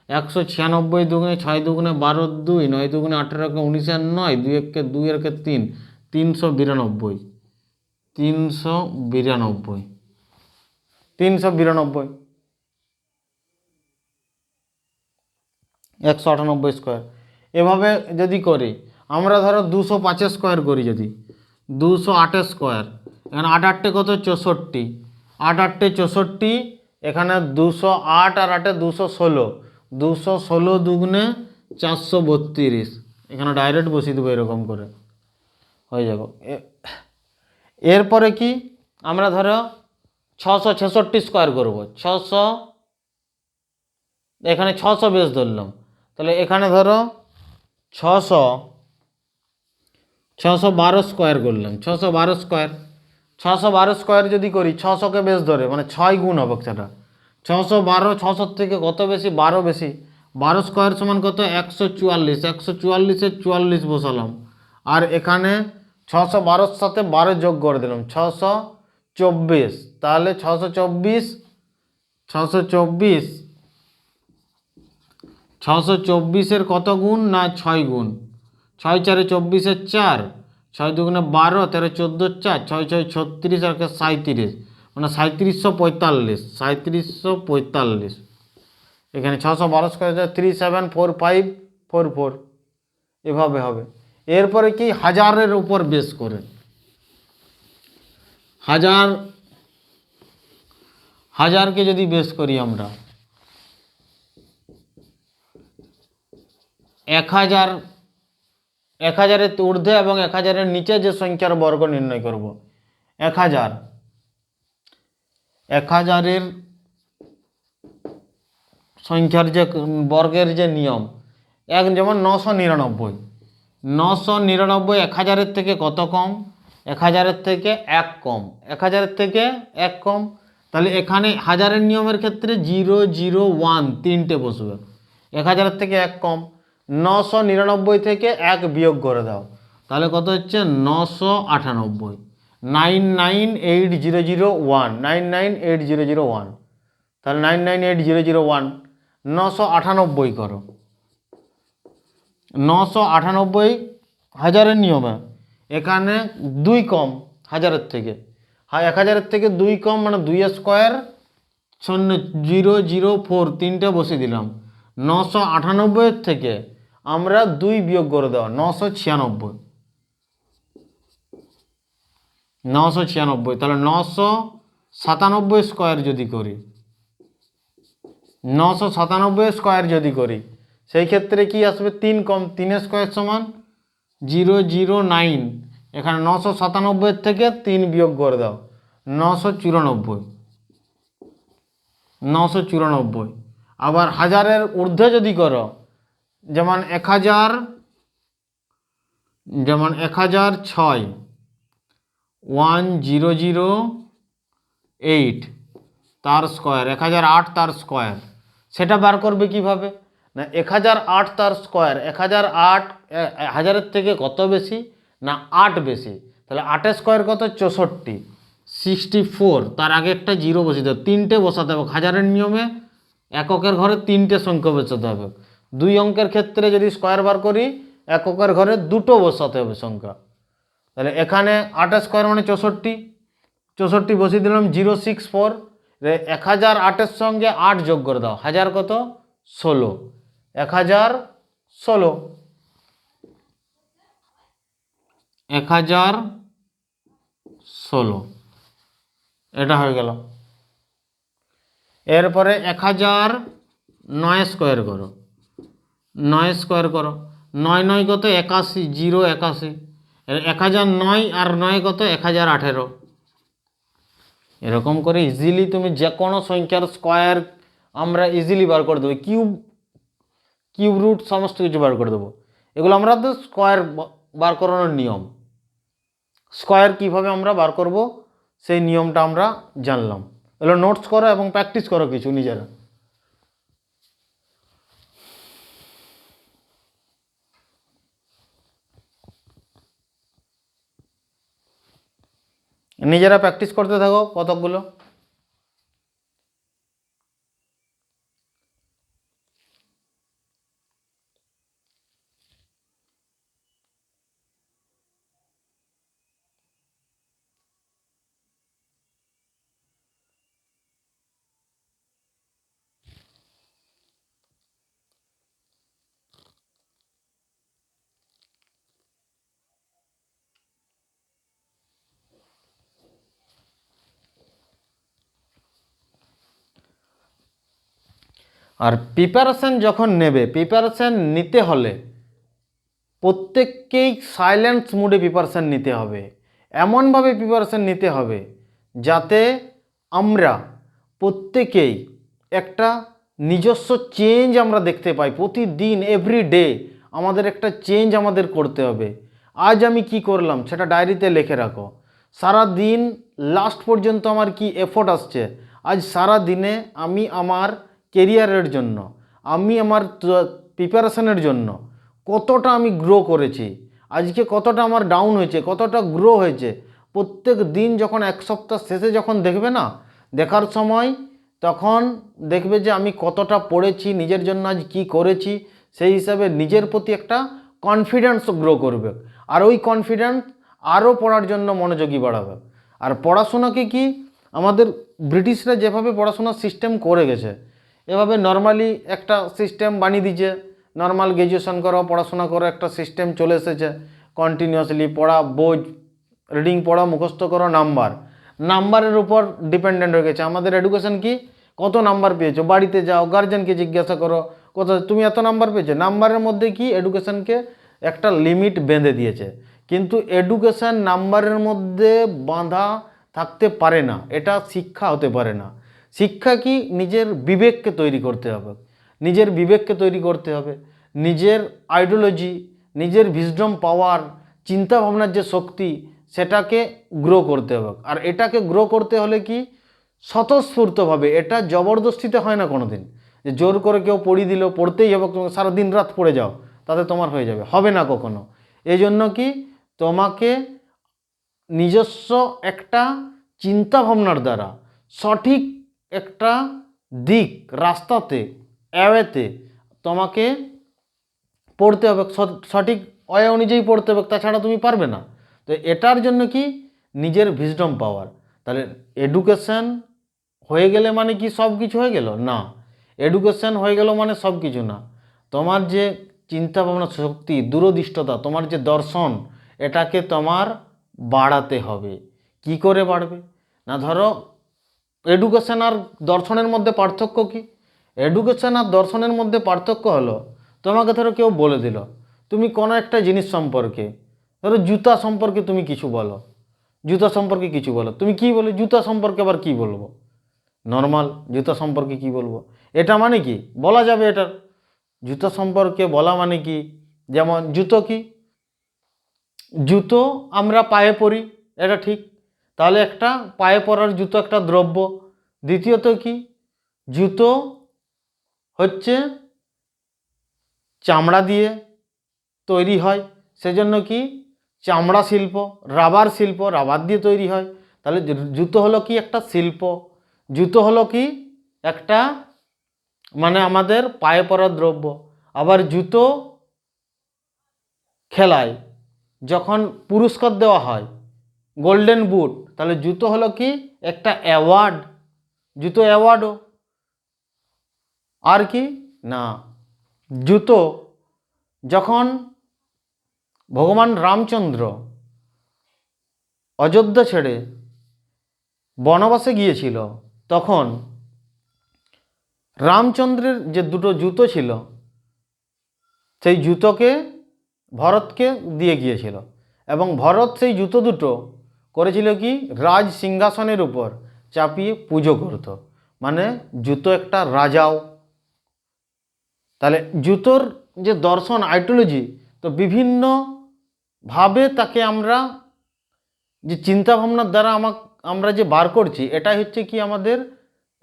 196 দুগুণে 6 দুগুণে 12, 2 9 দুগুণে 18, 19 আর 9, 2 একে 2 এর কে 3, 392, 392, 392, 198 স্কোয়ার। এভাবে যদি করি আমরা, ধরো 205 স্কোয়ার করি, যদি 208 স্কোয়ার, এখানে 8 8 কত 64, 8 8 64, এখানে 208 আর 8 216, 216 দুগুণে 432, এখানে ডাইরেক্ট বসিয়ে দেবো, এরকম করে হয়ে যাবে। এরপরে কি আমরা ধরো 666 স্কোয়ার করবো, 600, এখানে 600 বেশ ধরলাম, তাহলে এখানে ধরো 612 স্কোয়ার করলাম, 612 স্কোয়ার, 612 স্কোয়ার যদি করি 600কে বেশ ধরে, মানে 6 গুণ হবে সেটা, 612, 600 থেকে কত বেশি, 12 বেশি, 12 স্কোয়ার সমান কত 144, 144-এ 44 বসালাম, আর এখানে 612-র সাথে 12 যোগ করে দিলাম, 624, তাহলে 624-এর কত গুণ না 6 গুণ, 6 4 24-এর 4, 6 দুগুণে 12, 13 14 4, 6 6 36 আর 37, মানে 3745, এখানে 612 স্কোয়ার 374544, এভাবে হবে। এরপরে কি হাজারের উপর বেস করে, হাজারকে যদি বেস করি আমরা 1000, 1000-এর ঊর্ধ্বে এবং 1000-এর নিচে যে সংখ্যার বর্গ নির্ণয় করব, 1000-এর সংখ্যার যে বর্গের যে নিয়ম, যেমন 999, 1000-এর থেকে কত কম, 1000-এর থেকে 1 কম, 1000-এর থেকে 1 কম, তাহলে এখানে হাজারের নিয়মের ক্ষেত্রে 0 0 1 তিনটে বসবে, 1000-এর থেকে 1 কম, 999 থেকে 1 বিয়োগ করে দাও, তাহলে কত হচ্ছে 998, 998,001, 998,001, তাহলে 998,001, 998 করো, 998 হাজারের নিয়মে, এখানে 2 কম হাজারের থেকে, 1000-এর থেকে 2 কম, মানে 2 স্কোয়ার 004 তিনটে বসিয়ে দিলাম, 998-এর থেকে আমরা 2 বিয়োগ করে দেওয়া, 996, 996, তাহলে 997 স্কোয়ার যদি করি, 997 স্কোয়ার যদি করি, সেই ক্ষেত্রে কি আসবে, 3 কম, 3 স্কোয়ার সমান 009, এখানে 997-এর থেকে 3 বিয়োগ করে দাও, 994, 994, আবার হাজারের ঊর্ধ্বে যদি করো, যেমন 1000, যেমন 1006, 1008 তার স্কোয়ার, 1008 তার স্কোয়ার, সেটা বার করবে কিভাবে না, 1008 তার স্কোয়ার, 1008 হাজারের থেকে কত বেশি না 8 বেশি, তাহলে 8 স্কোয়ার কত 64, 64, তার আগে একটা 0 বসিয়ে দেবে, তিনটে বসাতে হবে, হাজারের নিয়মে এককের ঘরে 3টে সংখ্যা বসাতে হবে, 2 অঙ্কের ক্ষেত্রে যদি স্কোয়ার বার করি এককের ঘরে 2টো বসাতে হবে সংখ্যা, তাহলে এখানে 8 স্কোয়ার মানে 64, 64 বসিয়ে দিলাম, 064, 1008-এর সঙ্গে 8 যোগ করে দাও, হাজার কত 16, 1016, 1016, এটা হয়ে গেল। এরপরে 1009 স্কোয়ার করো, 9 স্কোয়ার করো, 9 9 কত 81, 081, 1009 আর 9 কত 1018, এরকম করে ইজিলি তুমি যে কোনো সংখ্যার স্কোয়ার আমরা ইজিলি বার করে দেবো, কিউব রুট সমস্ত কিছু বার করে দেবো। এগুলো আমরা তো স্কোয়ার বার করানোর নিয়ম, স্কোয়ার কিভাবে আমরা বার করব সেই নিয়মটা আমরা জানলাম। এগুলো নোটস করো এবং প্র্যাকটিস করো কিছু নিজেরা। নিজেরা প্র্যাকটিস করতে থাকো কতকগুলো। আর প্রিপারেশান যখন নেবে, প্রিপারেশান নিতে হলে প্রত্যেককেই সাইলেন্স মুডে প্রিপারেশান নিতে হবে। এমনভাবে প্রিপারেশান নিতে হবে যাতে আমরা প্রত্যেকেই একটা নিজস্ব চেঞ্জ আমরা দেখতে পাই। প্রতিদিন এভরিডে আমাদের একটা চেঞ্জ আমাদের করতে হবে। আজ আমি কি করলাম সেটা ডায়েরিতে লিখে রাখো। সারা দিন লাস্ট পর্যন্ত আমার কি এফোর্ট আসছে, আজ সারা দিনে আমি আমার কেরিয়ারের জন্য, আমি আমার প্রিপারেশনের জন্য কতটা আমি গ্রো করেছি, আজকে কতটা আমার ডাউন হয়েছে, কতটা গ্রো হয়েছে। প্রত্যেক দিন যখন এক সপ্তাহ শেষে যখন দেখবে না, দেখার সময় তখন দেখবে যে আমি কতটা পড়েছি, নিজের জন্য আজ কি করেছি, সেই হিসাবে নিজের প্রতি একটা কনফিডেন্স গ্রো করবে। আর ওই কনফিডেন্স আরও পড়ার জন্য মনোযোগী বাড়াবে। আর পড়াশোনাকে কি আমাদের ব্রিটিশরা যেভাবে পড়াশোনার সিস্টেম করে গেছে, এভাবে নর্মালি একটা সিস্টেম বানিয়ে দিয়েছে। নর্মাল গ্র্যাজুয়েশন করো, পড়াশোনা করো, একটা সিস্টেম চলে এসেছে। কন্টিনিউয়াসলি পড়া, বই রিডিং পড়া, মুখস্থ করো, নাম্বারের উপর ডিপেন্ডেন্ট হয়ে গেছে আমাদের এডুকেশন। কি কত নাম্বার পেয়েছো, বাড়িতে যাও গার্জেনকে জিজ্ঞাসা করো কত তুমি এত নাম্বার পেয়েছো। নাম্বারের মধ্যে কি এডুকেশনকে একটা লিমিট বেঁধে দিয়েছে, কিন্তু এডুকেশন নাম্বারের মধ্যে বাঁধা থাকতে পারে না, এটা শিক্ষা হতে পারে না। শিক্ষা কি নিজের বিবেককে তৈরি করতে হবে, নিজের বিবেককে তৈরি করতে হবে, নিজের আইডিওলজি, নিজের ভিজডম পাওয়ার, চিন্তা ভাবনার যে শক্তি সেটাকে গ্রো করতে হবে। আর এটাকে গ্রো করতে হলে কি স্বতঃস্ফূর্তভাবে, এটা জবরদস্তিতে হয় না কোনো দিন, যে জোর করে কেউ পড়িয়ে দিল পড়তেই হবে, তুমি সারা দিন রাত পড়ে যাও তাতে তোমার হয়ে যাবে, হবে না কখনো। এই জন্য কি তোমাকে নিজস্ব একটা চিন্তা ভাবনার দ্বারা সঠিক একটা দিক রাস্তাতে অ্যাওয়েতে তোমাকে পড়তে হবে, সঠিক ওয়ে অনুযায়ী পড়তে হবে, তাছাড়া তুমি পারবে না। তো এটার জন্য কি নিজের ভিজডম পাওয়ার। তাহলে এডুকেশন হয়ে গেলে মানে কি সব কিছু হয়ে গেল না, এডুকেশন হয়ে গেল মানে সব কিছু না। তোমার যে চিন্তা ভাবনা শক্তি, দূরদৃষ্টতা, তোমার যে দর্শন, এটাকে তোমার বাড়াতে হবে। কি করে বাড়বে না, ধরো এডুকেশন আর দর্শনের মধ্যে পার্থক্য কি? এডুকেশন আর দর্শনের মধ্যে পার্থক্য হলো, তোমাকে ধরো কেউ বলে দিল তুমি কোনো একটা জিনিস সম্পর্কে, ধরো জুতা সম্পর্কে তুমি কিছু বলো, জুতা সম্পর্কে কিছু বলো, তুমি কি বলো জুতা সম্পর্কে আবার কি বলবো, নর্মাল জুতা সম্পর্কে কি বলবো, এটা মানে কি বলা যাবে। এটার জুতো সম্পর্কে বলা মানে কি, যেমন জুতো কি, জুতো আমরা পায়ে পরি, এটা ঠিক। তাহলে একটা পায়ে পরার জুতো একটা দ্রব্য। দ্বিতীয়ত কি, জুতো হচ্ছে চামড়া দিয়ে তৈরি হয়, সেজন্য কি চামড়া শিল্প, রাবার শিল্প, রাবার দিয়ে তৈরি হয়। তাহলে জুতো হলো কি একটা শিল্প, জুতো হলো কি একটা মানে আমাদের পায়ে পরার দ্রব্য। আবার জুতো খেলায় যখন পুরস্কার দেওয়া হয় গোল্ডেন বুট, তাহলে জুতো হলো কি একটা অ্যাওয়ার্ড, জুতো অ্যাওয়ার্ডও। আর কি না, জুতো যখন ভগবান রামচন্দ্র অযোধ্যা ছেড়ে বনবাসে গিয়েছিল, তখন রামচন্দ্রের যে দুটো জুতো ছিল সেই জুতোকে ভরতকে দিয়ে গিয়েছিল, এবং ভরত সেই জুতো দুটো করেছিল কি রাজ সিংহাসনের উপর চাপিয়ে পুজো করত। মানে জুতো একটা রাজাও। তাহলে জুতোর যে দর্শন আইডিওলজি, তো বিভিন্নভাবে তাকে আমরা যে চিন্তাভাবনার দ্বারা আমরা যে বার করছি, এটাই হচ্ছে কি আমাদের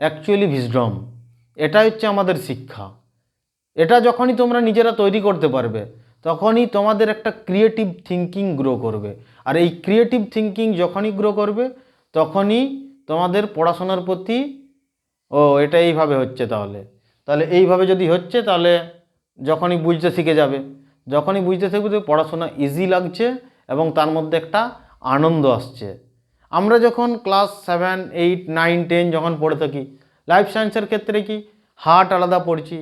অ্যাকচুয়ালি ভিজডম, এটাই হচ্ছে আমাদের শিক্ষা। এটা যখনই তোমরা নিজেরা তৈরি করতে পারবে, তখনই তোমাদের একটা ক্রিয়েটিভ থিঙ্কিং গ্রো করবে। আর এই ক্রিয়েটিভ থিঙ্কিং যখনই গ্রো করবে, তখনই তোমাদের পড়াশোনার প্রতি এটা এইভাবে হচ্ছে, তাহলে তাহলে এইভাবে যদি হচ্ছে, তাহলে যখনই বুঝতে শিখে যাবে, যখনই বুঝতে শিখবে তো পড়াশোনা ইজি লাগছে এবং তার মধ্যে একটা আনন্দ আসছে। আমরা যখন ক্লাস 7, 8, 9, 10 যখন পড়ে থাকি, লাইফ সায়েন্সের ক্ষেত্রে কি হার্ট আলাদা পড়ছি,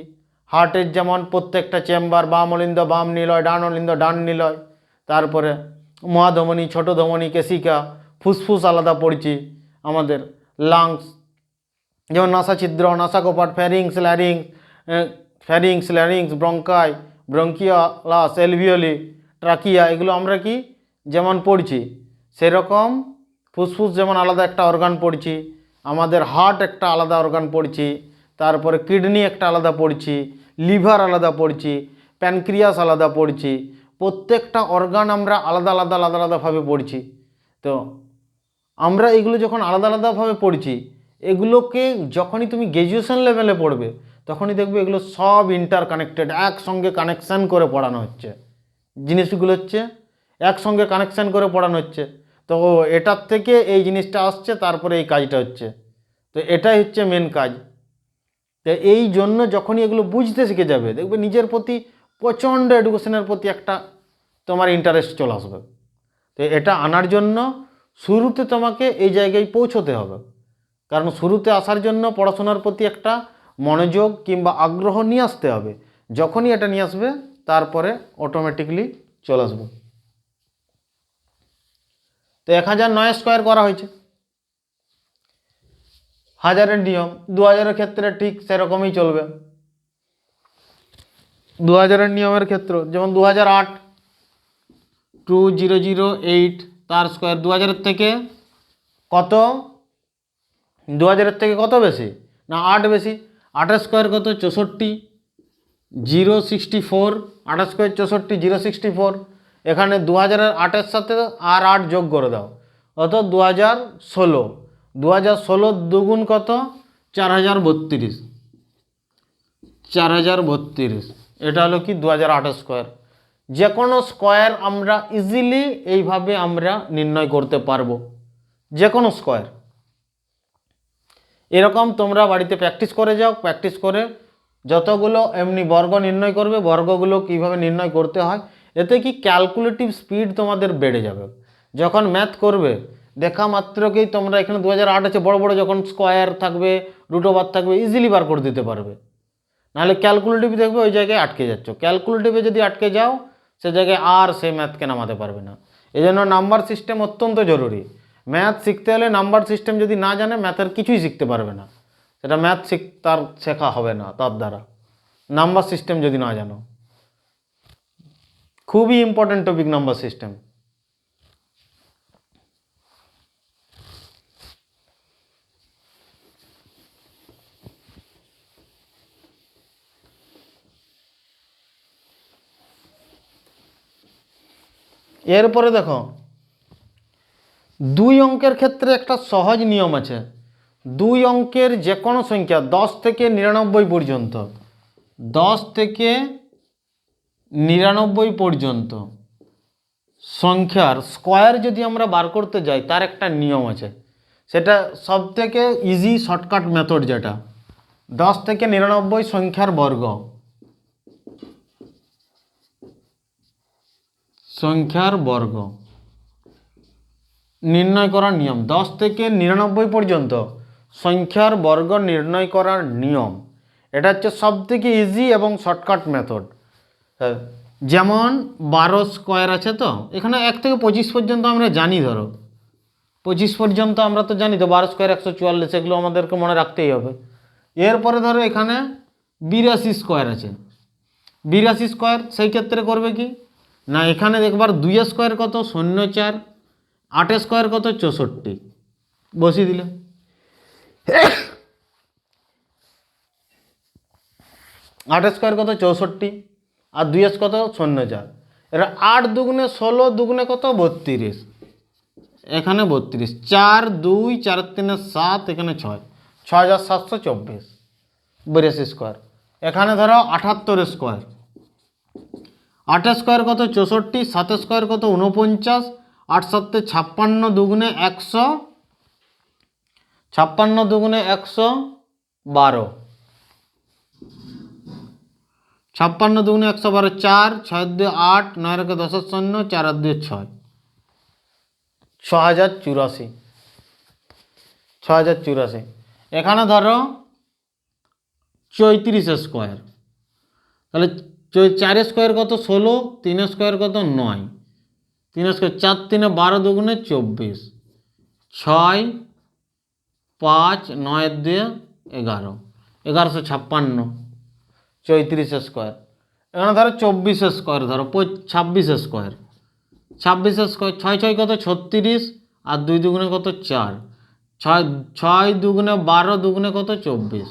হার্টের যেমন প্রত্যেকটা চেম্বার, বাম অলিন্দ বাম নিলয়, ডান অলিন্দ ডান নিলয়, তারপরে মহাধমনী, ছোট ধমনী, কেশিকা, ফুসফুস আলাদা পড়ছি, আমাদের লাংস যেমন নাসাছিদ্র, নাসাকোপাট, ফ্যারিংস, ল্যারিংস, ব্রঙ্কাই, ব্রঙ্কিয়ালাস, এলভিওলি, ট্রাকিয়া, এগুলো আমরা কি যেমন পড়ছি, সেরকম ফুসফুস যেমন আলাদা একটা অর্গান পড়ছি, আমাদের হার্ট একটা আলাদা অর্গান পড়ছি, তারপরে কিডনি একটা আলাদা পড়ছি, লিভার আলাদা পড়ছি, প্যানক্রিয়াস আলাদা পড়ছি, প্রত্যেকটা অর্গান আমরা আলাদাভাবে পড়ছি। তো আমরা এগুলো যখন আলাদা আলাদাভাবে পড়ছি, এগুলোকে যখনই তুমি গ্র্যাজুয়েশন লেভেলে পড়বে, তখনই দেখবে এগুলো সব ইন্টারকানেক্টেড, একসঙ্গে কানেকশান করে পড়ানো হচ্ছে, জিনিসগুলো হচ্ছে একসঙ্গে কানেকশান করে পড়ানো হচ্ছে। তো এটার থেকে এই জিনিসটা আসছে, তারপরে এই কাজটা হচ্ছে, তো এটাই হচ্ছে মেন কাজ। তো এই জন্য যখনই এগুলো বুঝতে শিখে যাবে, দেখবে নিজের প্রতি প্রচণ্ড এডুকেশনের প্রতি একটা তোমার ইন্টারেস্ট চলে আসবে। তো এটা আনার জন্য শুরুতে তোমাকে এই জায়গায় পৌঁছতে হবে, কারণ শুরুতে আসার জন্য পড়াশোনার প্রতি একটা মনোযোগ কিংবা আগ্রহ নিয়ে আসতে হবে। যখনই এটা নিয়ে আসবে, তারপরে অটোমেটিকলি চলে আসবে। তো 1009 স্কোয়ার করা হয়েছে, হাজারের নিয়ম 2000-এর ক্ষেত্রে ঠিক সেরকমই চলবে। 2000-এর নিয়মের ক্ষেত্রে যেমন 2008, 2008 তার স্কোয়ার 2000-এর থেকে কত, 2000-এর থেকে কত বেশি না 8 বেশি, 8 স্কোয়ার কত 64, 064, 8 স্কোয়ার 64, 064। এখানে 2008-এর সাথে আর 8 যোগ করে দাও, অত 2016, 2016 দুগুণ কত 4032, 4032, এটা হলো কি 2008 স্কোয়ার। যে কোনো স্কোয়ার আমরা ইজিলি এইভাবে আমরা নির্ণয় করতে পারবো, যে কোনো স্কোয়ার। এরকম তোমরা বাড়িতে প্র্যাকটিস করে যাও, প্র্যাকটিস করে যতগুলো এমনি বর্গ নির্ণয় করবে, বর্গগুলো কিভাবে নির্ণয় করতে হয়, এতে কি ক্যালকুলেটিভ স্পিড তোমাদের বেড়ে যাবে। যখন ম্যাথ করবে, দেখা মাত্রকেই তোমরা এখানে 2008 আছে, বড় বড় যখন স্কোয়ার থাকবে, রুট ওভার থাকবে, ইজিলি বার করে দিতে পারবে। নাহলে ক্যালকুলেটিভ দেখবে ওই জায়গায় আটকে যাচ্ছ, ক্যালকুলেটিভে যদি আটকে যাও, সে জায়গায় আর সেই ম্যাথকে নামাতে পারবে না। এই জন্য নাম্বার সিস্টেম অত্যন্ত জরুরি। ম্যাথ শিখতে হলে নাম্বার সিস্টেম যদি না জানে, ম্যাথের কিছুই শিখতে পারবে না, সেটা ম্যাথ তার শেখা হবে না তার দ্বারা, নাম্বার সিস্টেম যদি না জানো। খুবই ইম্পর্টেন্ট টপিক নাম্বার সিস্টেম। এরপরে দেখো, 2 অঙ্কের ক্ষেত্রে একটা সহজ নিয়ম আছে। 2 অঙ্কের যে কোনো সংখ্যা 10 থেকে 99 পর্যন্ত, 10 থেকে 99 পর্যন্ত সংখ্যার স্কোয়ার যদি আমরা বার করতে যাই, তার একটা নিয়ম আছে। সেটা সব থেকে ইজি শর্টকাট মেথড, যেটা 10 থেকে 99 সংখ্যার বর্গ, সংখ্যার বর্গ নির্ণয় করার নিয়ম। 10 থেকে 99 পর্যন্ত সংখ্যার বর্গ নির্ণয় করার নিয়ম, এটা হচ্ছে সব থেকে ইজি এবং শর্টকাট মেথড। যেমন 12 স্কোয়ার আছে, তো এখানে 1 থেকে 25 পর্যন্ত আমরা জানি, ধরো 25 পর্যন্ত আমরা তো জানি, তো 12 স্কোয়ার 144, এগুলো আমাদেরকে মনে রাখতেই হবে। এরপরে ধরো এখানে 82 স্কোয়ার আছে, 82 স্কোয়ার, সেই ক্ষেত্রে করবে কি না, এখানে দেখবার 2 স্কোয়ার কত 04, 8 স্কোয়ার কত 64, বসিয়ে দিলে 8 স্কোয়ার কত 64, আর 2 কত 0 4। এরা 8 দুগুণে 16, দুগুণে কত 32, এখানে 32, 4 2 4 3 7, এখানে 6, 6724 82 স্কোয়ার। এখানে ধরো 78 স্কোয়ার, 8 স্কোয়ার কত 64, 7 স্কোয়ার কত 49, 8 7 56, দুগুণে 100, 56 দুগুণে 112, 56 দুগুণে 112, 4 6 2 8, 9 রেখে 10 0, 4 আর 2 6, 6084, 6084। এখানে ধরো 34 স্কোয়ার, তাহলে 4 স্কোয়ার কত 16, 3 স্কোয়ার কত 9, 3 স্কোয়ার 4 3 12, দুগুণে 24, 6 5 9 2 11, 1156, 34 স্কোয়ার। এখানে ধরো 24 স্কোয়ার, ধরো 26 স্কোয়ার, 26 স্কোয়ার 6 6 কত 36, আর 2 দুগুণে কত 4, 6 6 দুগুণে 12, দুগুণে কত 24,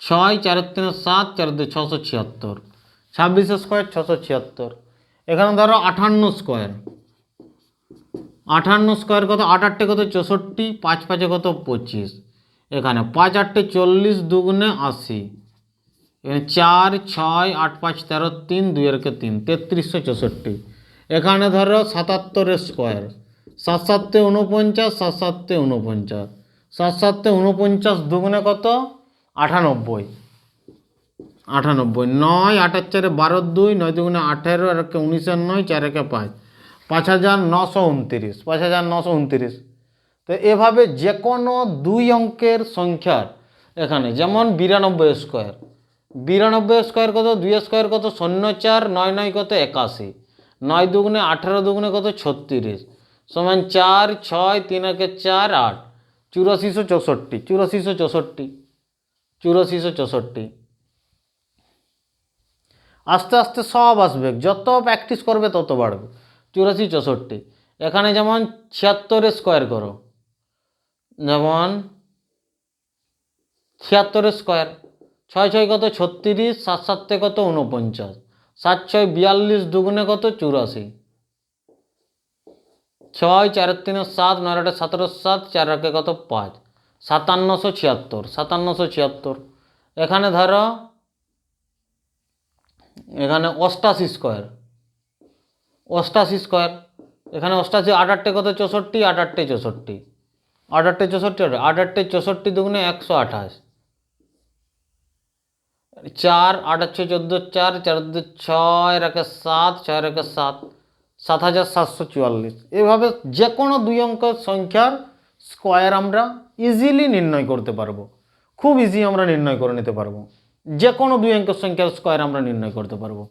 6 4 3 7, 4 2 676, 26 স্কোয়ার 676। এখানে ধরো 58 স্কোয়ার, 58 স্কোয়ার কত 8 8 কত 64, 5 5 কত 25, এখানে 5 8 40, দুগুণে 80, এখানে 4 6 8 5 13, 3 2 এর 3, 3364। এখানে ধরো 77 স্কোয়ার, 7 7 49, 7 7 49, 7 7 49, দুগুণে কত 98, 98, 9 8 4 12 2, 9 দুগুণে 18, আর 19 আর 9, 4 1 5, 5929, 5929। তো এভাবে যে কোনো দুই অঙ্কের সংখ্যার, এখানে যেমন 92 স্কোয়ার, 92 স্কোয়ার কত 2 স্কোয়ার কত 0 4, 9 9 কত 81, 9 দুগুণে 18, দুগুণে কত 36, সমান 4 6 3 1 4 8, 8464, 8464, 8464। আস্তে আস্তে সব আসবে, যত প্র্যাকটিস করবে তত বাড়বে। 84 64। এখানে যেমন 76 স্কোয়ার করো, যেমন 76 স্কোয়ার, 6 6 কত 36, 7 7 কত 49, 7 6 42, দুগুণে কত 84, 6 4 3 7, 9 8 17 7, 4 1 কত 5, 5776, 5776। এখানে ধরো এখানে 88 স্কোয়ার, 88 স্কোয়ার, এখানে 88 8 8 কত 64, 8 8 64, 8 8 64, 8 8 64, দুগুণে 128, 4 8 6 14 4, 4 2 6 1 7, 6 1 7, 7744। এভাবে যে কোনো দুই অঙ্কের সংখ্যার স্কোয়ার আমরা ইজিলি নির্ণয় করতে পারবো, খুব ইজি আমরা নির্ণয় করে নিতে পারবো, যে কোনো দুই অঙ্কের সংখ্যার স্কোয়ার আমরা নির্ণয় করতে পারবো।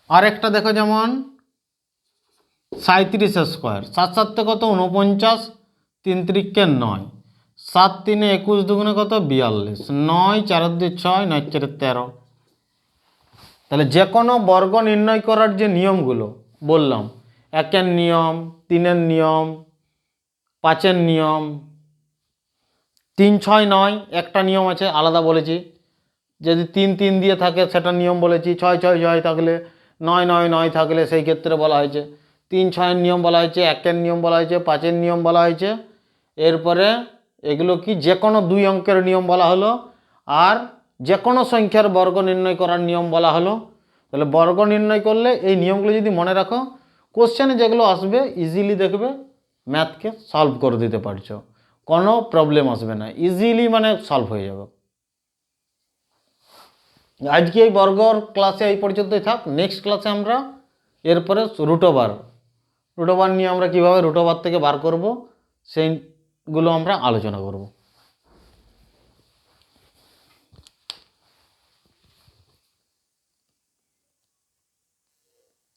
আরেকটা দেখো, যেমন 37 স্কোয়ার, 7 7 কত 49, 3 3 9, 7 3 21, দুগুণে কত 42, 9 4 2 6, 9 4 13। তাহলে যে কোনো বর্গ নির্ণয় করার যে নিয়মগুলো বললাম, 1-এর নিয়ম, 3-এর নিয়ম, 5-এর নিয়ম, 3 6 9 একটা নিয়ম আছে আলাদা বলেছি, যদি 3 3 দিয়ে থাকে সেটা নিয়ম বলেছি, 6 6 6 থাকলে, 9 9 9 থাকলে সেই ক্ষেত্রে বলা হয়েছে 3 6-এর নিয়ম বলা হয়েছে, 1-এর নিয়ম বলা হয়েছে, 5-এর নিয়ম বলা হয়েছে। এরপরে এগুলো কি যে কোনো দুই অঙ্কের নিয়ম বলা হলো, আর যে কোনো সংখ্যার বর্গ নির্ণয় করার নিয়ম বলা হলো। তাহলে বর্গ নির্ণয় করলে এই নিয়মগুলো যদি মনে রাখো, কোশ্চেনে যেগুলো আসবে ইজিলি দেখবে ম্যাথকে সলভ করে দিতে পারছো, কোনো প্রবলেম আসবে না, ইজিলি মানে সলভ হয়ে যাবে। আজকে এই বর্গর ক্লাসে এই পর্যন্তই থাক। নেক্সট ক্লাসে আমরা এরপরে রুটোবার নিয়ে আমরা কীভাবে রুটোবার থেকে বার করব সেইগুলো আমরা আলোচনা করব।